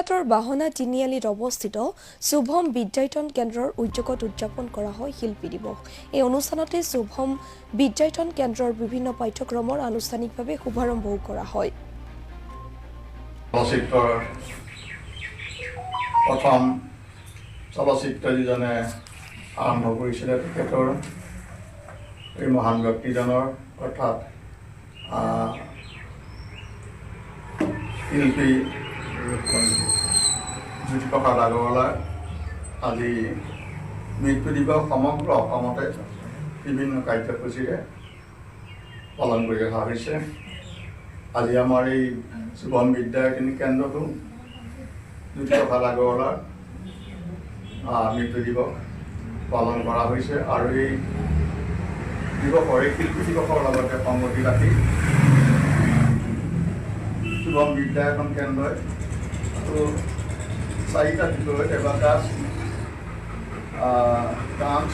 যোৰহাটৰ বাহনা তিনিআলিত অৱস্থিত শুভম বিদ্যায়তন কেন্দ্ৰৰ উদ্যোগত উদযাপন কৰা হয় শিল্পী দিৱস। এই অনুষ্ঠানতে শুভম বিদ্যায়তন কেন্দ্ৰৰ বিভিন্ন পাঠ্যক্ৰমৰ আনুষ্ঠানিকভাৱে শুভাৰম্ভও কৰা হয়। প্ৰথম চলচ্চিত্ৰ যিজনে আৰম্ভ কৰিছিলে তেখেতৰ এই মহান ব্যক্তিজনৰ অৰ্থাৎ শিল্পী জ্যোতিপ্ৰসাদ আগৰৱালাৰ আজি মৃত্যু দিৱস সমগ্ৰ অসমতে বিভিন্ন কাৰ্যসূচীৰে পালন কৰি অহা হৈছে। আজি আমাৰ এই শুভম বিদ্যায়তন কেন্দ্ৰটো জ্যোতিপ্ৰসাদ আগৰৱালাৰ মৃত্যু দিৱস পালন কৰা হৈছে আৰু এই দিৱসৰ এই শিল্পী দিৱসৰ লগতে সংগতি ৰাখি শুভম বিদ্যায়তন কেন্দ্ৰই আৰু 4টা বিষয়ত এবাকাছ, ডান্স,